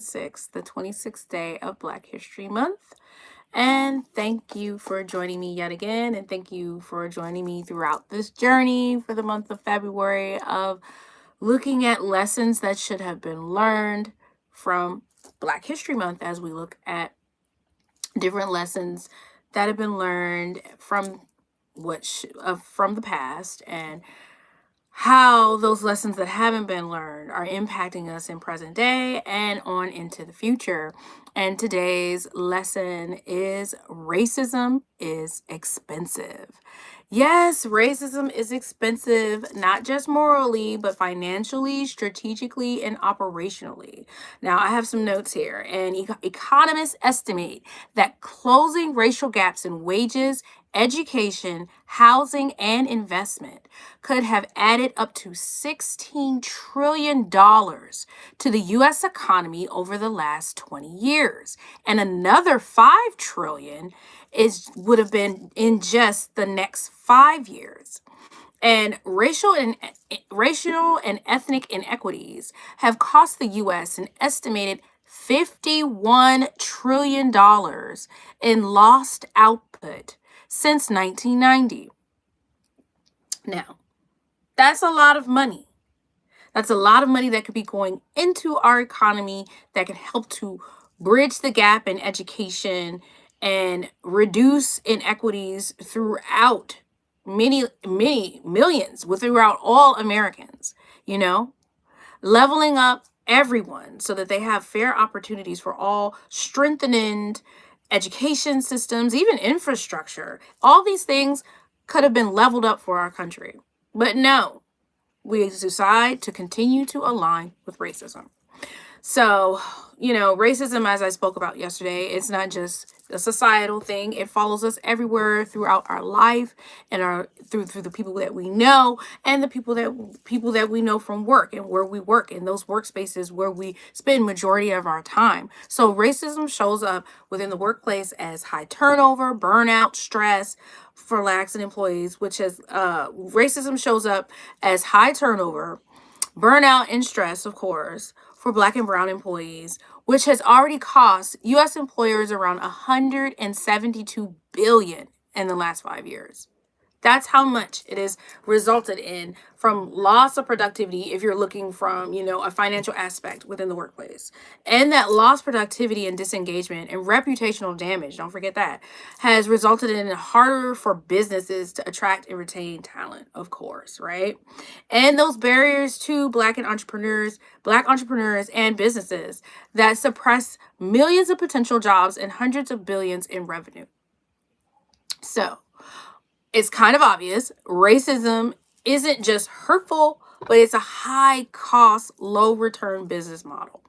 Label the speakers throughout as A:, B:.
A: 6th, the 26th day of Black History Month. And thank you for joining me yet again. And thank you for joining me throughout this journey for the month of February of looking at lessons that should have been learned from Black History Month as we look at different lessons that have been learned from from the past and how those lessons that haven't been learned are impacting us in present day and on into the future. And today's lesson is racism is expensive. Yes, racism is expensive, not just morally, but financially, strategically, and operationally. Now, I have some notes here, and economists estimate that closing racial gaps in wages, education, housing, and investment could have added up to $16 trillion to the US economy over the last 20 years. And another 5 trillion would have been in just the next 5 years. And racial and ethnic inequities have cost the US an estimated $51 trillion in lost output since 1990. Now, that's a lot of money. That's a lot of money that could be going into our economy that can help to bridge the gap in education and reduce inequities throughout many millions, throughout all Americans, you know, leveling up everyone so that they have fair opportunities for all, strengthening education systems, even infrastructure. All these things could have been leveled up for our country. But no, we decide to continue to align with racism. So, racism, as I spoke about yesterday, it's not just a societal thing. It follows us everywhere throughout our life and through the people that we know and the people that we know from work and where we work in those workspaces where we spend majority of our time. So racism shows up within the workplace as high turnover, burnout, stress for lax employees, which has racism shows up as high turnover, burnout, and stress, of course, for Black and Brown employees, which has already cost U.S. employers around $172 billion in the last 5 years. That's how much it has resulted in from loss of productivity if you're looking from, a financial aspect within the workplace. And that lost productivity and disengagement and reputational damage, don't forget that, has resulted in it harder for businesses to attract and retain talent, of course, right? And those barriers to Black entrepreneurs and businesses that suppress millions of potential jobs and hundreds of billions in revenue. So, it's kind of obvious racism isn't just hurtful, but it's a high cost, low return business model.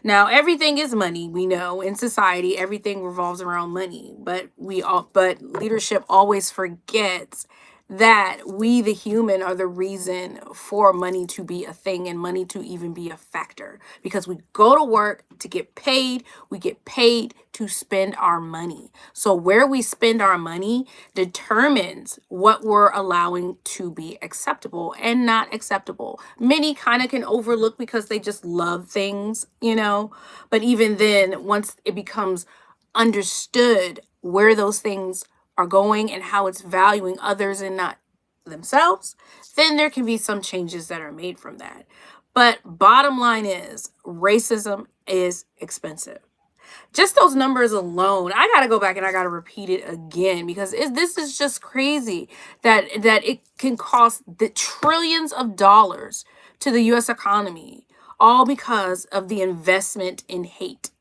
A: Now, everything is money. We know in society, everything revolves around money, but leadership always forgets that we, the human, are the reason for money to be a thing and money to even be a factor. Because we go to work to get paid, we get paid to spend our money. So where we spend our money determines what we're allowing to be acceptable and not acceptable. Many kind of can overlook because they just love things, but even then, once it becomes understood where those things are going and how it's valuing others and not themselves, then there can be some changes that are made from that. But bottom line is racism is expensive. Just those numbers alone, I got to go back and I got to repeat it again because this is just crazy that it can cost the trillions of dollars to the US economy, all because of the investment in hate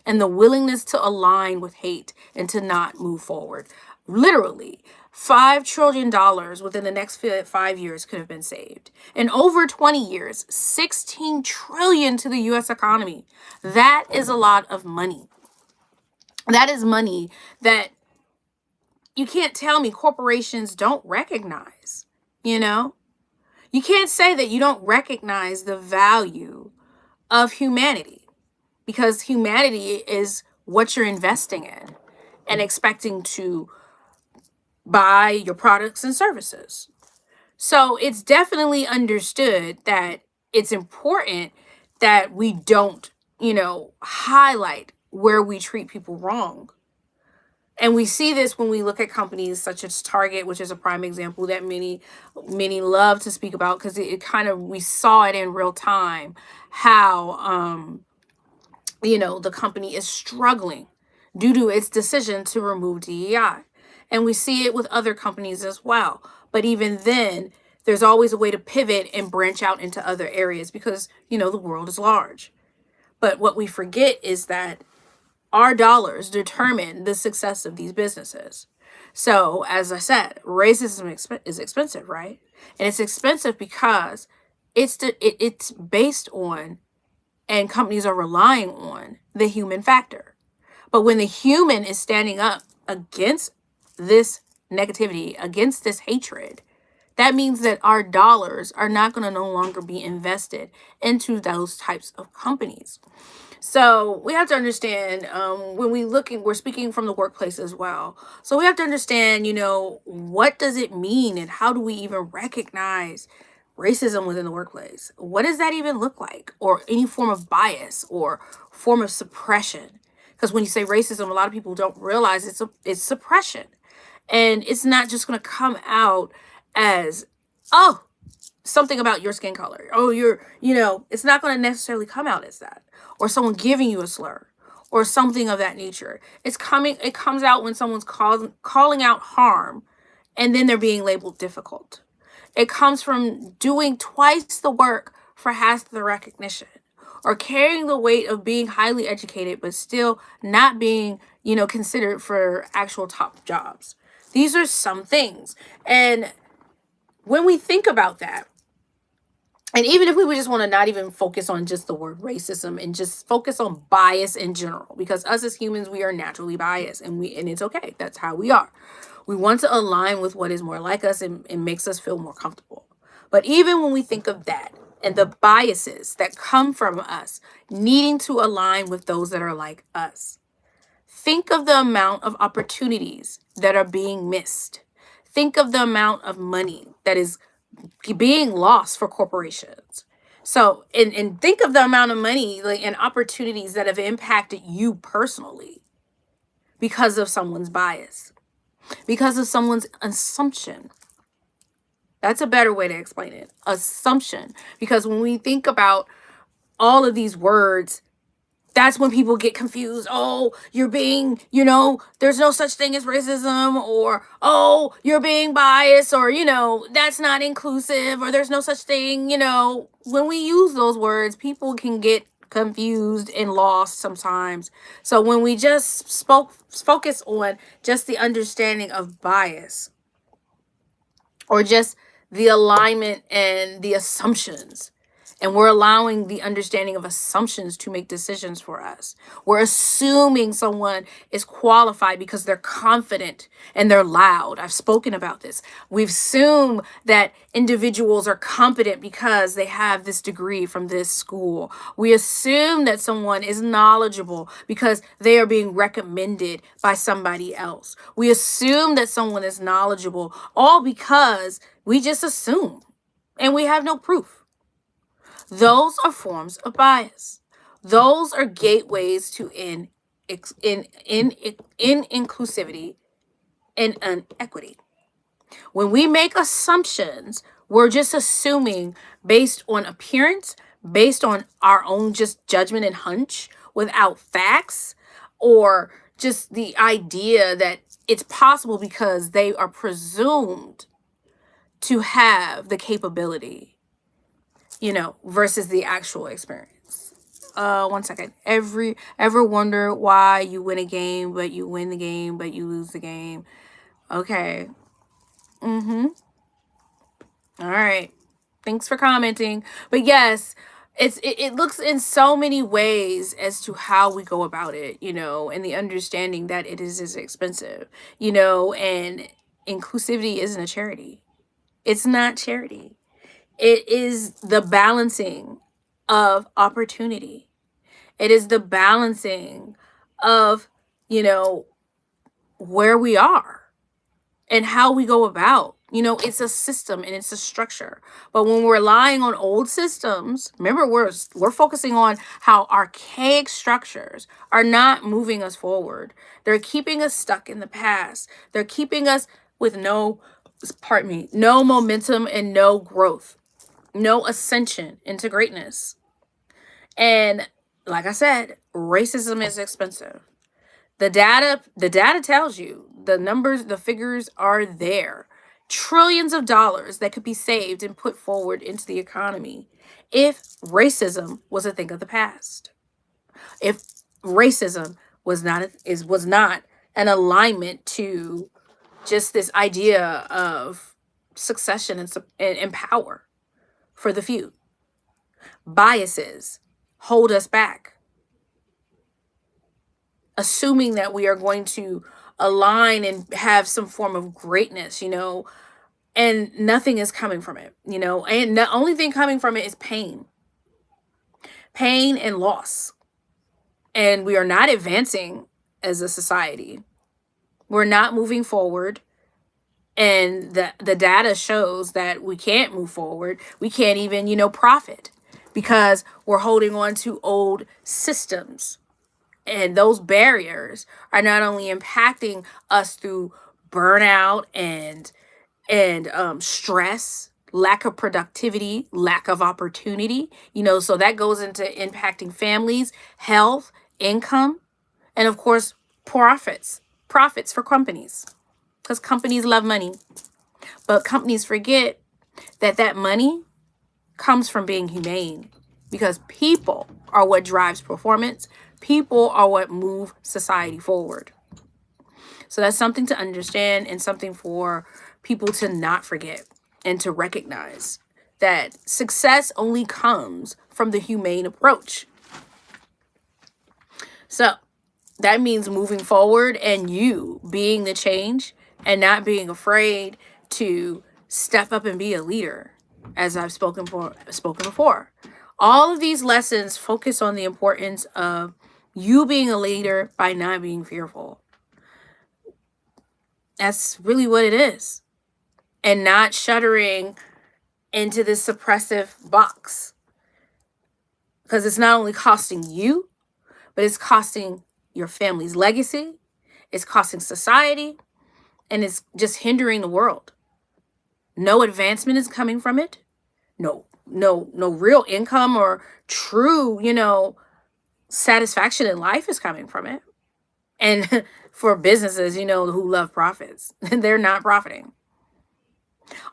A: and the willingness to align with hate and to not move forward. Literally, $5 trillion within the next 5 years could have been saved. In over 20 years, $16 trillion to the US economy. That is a lot of money. That is money that you can't tell me corporations don't recognize, You can't say that you don't recognize the value of humanity because humanity is what you're investing in and expecting to buy your products and services. So it's definitely understood that it's important that we don't highlight where we treat people wrong. And we see this when we look at companies such as Target, which is a prime example that many love to speak about, because it kind of, we saw it in real time how the company is struggling due to its decision to remove DEI. And we see it with other companies as well. But even then, there's always a way to pivot and branch out into other areas because, the world is large. But what we forget is that our dollars determine the success of these businesses. So, as I said, racism is expensive, right? And it's expensive because it's based on, and companies are relying on, the human factor. But when the human is standing up against this negativity, against this hatred, that means that our dollars are not going to no longer be invested into those types of companies. So we have to understand, when we're speaking from the workplace as well. So we have to understand, what does it mean and how do we even recognize racism within the workplace? What does that even look like? Or any form of bias or form of suppression? Because when you say racism, a lot of people don't realize it's suppression. And it's not just going to come out as, oh, something about your skin color. Oh, it's not going to necessarily come out as that, or someone giving you a slur or something of that nature. It comes out when someone's calling out harm and then they're being labeled difficult. It comes from doing twice the work for half the recognition, or carrying the weight of being highly educated but still not being, considered for actual top jobs. These are some things. And when we think about that, and even if we would just want to not even focus on just the word racism and just focus on bias in general, because us as humans, we are naturally biased, and it's okay. That's how we are. We want to align with what is more like us and makes us feel more comfortable. But even when we think of that and the biases that come from us needing to align with those that are like us, think of the amount of opportunities that are being missed. Think of the amount of money that is being lost for corporations. So, and think of the amount of money, and opportunities that have impacted you personally because of someone's bias, because of someone's assumption. That's a better way to explain it. Assumption. Because when we think about all of these words, that's when people get confused. Oh, you're being, there's no such thing as racism, or, oh, you're being biased, or, that's not inclusive, or there's no such thing. When we use those words, people can get confused and lost sometimes. So when we just focus on just the understanding of bias, or just the alignment and the assumptions, and we're allowing the understanding of assumptions to make decisions for us. We're assuming someone is qualified because they're confident and they're loud. I've spoken about this. We assume that individuals are competent because they have this degree from this school. We assume that someone is knowledgeable because they are being recommended by somebody else. We assume that someone is knowledgeable, all because we just assume and we have no proof. Those are forms of bias. Those are gateways to inclusivity and inequity. When we make assumptions, we're just assuming based on appearance, based on our own just judgment and hunch, without facts, or just the idea that it's possible because they are presumed to have the capability, versus the actual experience. 1 second. Ever wonder why you win a game, but you win the game, but you lose the game? Okay. All right. Thanks for commenting. But yes, it looks in so many ways as to how we go about it, and the understanding that it is expensive, and inclusivity isn't a charity. It's not charity. It is the balancing of opportunity. It is the balancing of, where we are and how we go about It's a system and it's a structure. But when we're relying on old systems, remember, we're focusing on how archaic structures are not moving us forward. They're keeping us stuck in the past. They're keeping us with no momentum and no growth, no ascension into greatness. And like I said, racism is expensive. The data tells you, the numbers, the figures are there. Trillions of dollars that could be saved and put forward into the economy if racism was a thing of the past. If racism was not an alignment to just this idea of succession and power for the few. Biases hold us back, assuming that we are going to align and have some form of greatness, and nothing is coming from it, and the only thing coming from it is pain and loss. And we are not advancing as a society. We're not moving forward. And the data shows that we can't move forward. We can't even, profit, because we're holding on to old systems. And those barriers are not only impacting us through burnout and stress, lack of productivity, lack of opportunity, so that goes into impacting families, health, income, and of course, profits for companies, because companies love money. But companies forget that money comes from being humane, because people are what drives performance. People are what move society forward. So that's something to understand and something for people to not forget and to recognize, that success only comes from the humane approach. So that means moving forward and you being the change and not being afraid to step up and be a leader, as I've spoken before. All of these lessons focus on the importance of you being a leader by not being fearful. That's really what it is. And not shuddering into this suppressive box. Because it's not only costing you, but it's costing your family's legacy. It's costing society. And it's just hindering the world. No advancement is coming from it. No real income or true, satisfaction in life is coming from it. And for businesses, who love profits, they're not profiting.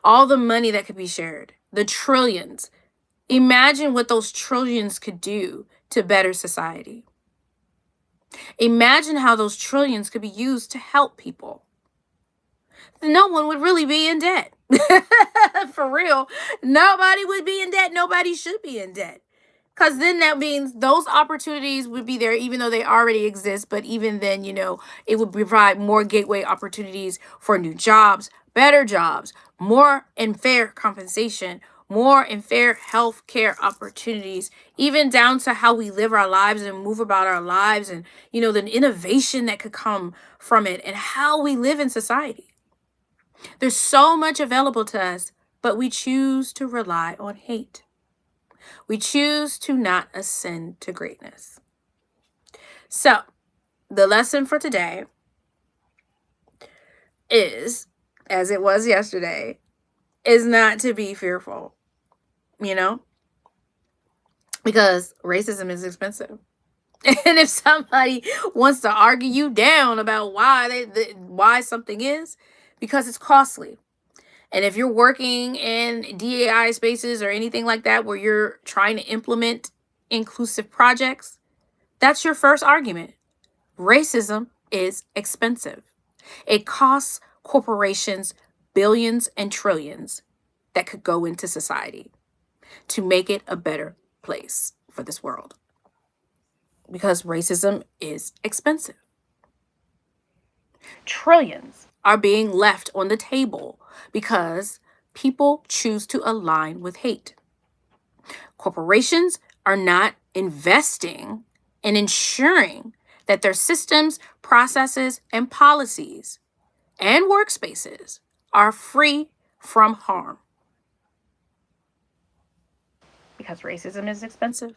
A: All the money that could be shared, the trillions. Imagine what those trillions could do to better society. Imagine how those trillions could be used to help people. No one would really be in debt. For real. Nobody would be in debt. Nobody should be in debt. Because then that means those opportunities would be there, even though they already exist. But even then, it would provide more gateway opportunities for new jobs, better jobs, more and fair compensation, more and fair health care opportunities, even down to how we live our lives and move about our lives, and, the innovation that could come from it and how we live in society. There's so much available to us, but we choose to rely on hate. We choose to not ascend to greatness. So, the lesson for today is, as it was yesterday, is not to be fearful, because racism is expensive. And if somebody wants to argue you down about why something is, because it's costly. And if you're working in DAI spaces or anything like that, where you're trying to implement inclusive projects, that's your first argument. Racism is expensive. It costs corporations billions and trillions that could go into society to make it a better place for this world. Because racism is expensive. Trillions are being left on the table because people choose to align with hate. Corporations are not investing in ensuring that their systems, processes, and policies and workspaces are free from harm. Because racism is expensive.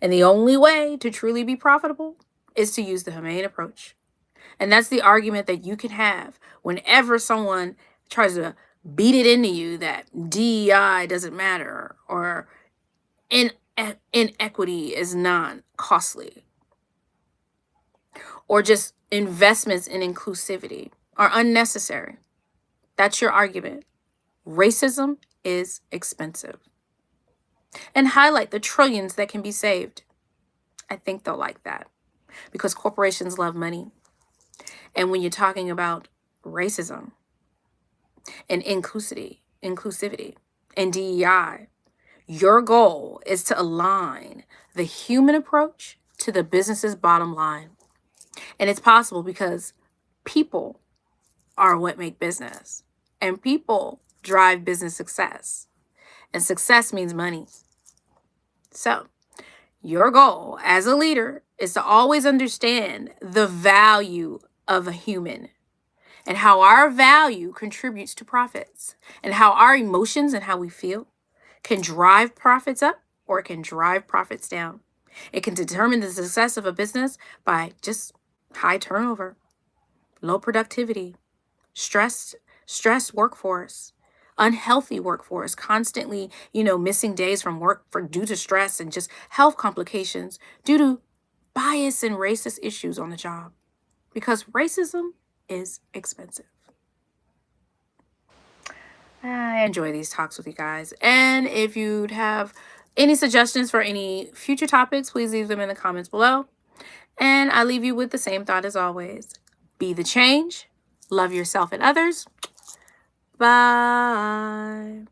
A: And the only way to truly be profitable is to use the humane approach. And that's the argument that you can have whenever someone tries to beat it into you that DEI doesn't matter or inequity is not costly, or just investments in inclusivity are unnecessary. That's your argument. Racism is expensive. And highlight the trillions that can be saved. I think they'll like that because corporations love money. And when you're talking about racism and inclusivity and DEI, your goal is to align the human approach to the business's bottom line. And it's possible because people are what make business, and people drive business success, and success means money. So your goal as a leader is to always understand the value of a human and how our value contributes to profits, and how our emotions and how we feel can drive profits up or it can drive profits down. It can determine the success of a business by just high turnover, low productivity, stressed workforce, unhealthy workforce, constantly, missing days from work due to stress and just health complications due to bias and racist issues on the job. Because racism is expensive. I enjoy these talks with you guys. And if you'd have any suggestions for any future topics, please leave them in the comments below. And I leave you with the same thought as always. Be the change. Love yourself and others. Bye.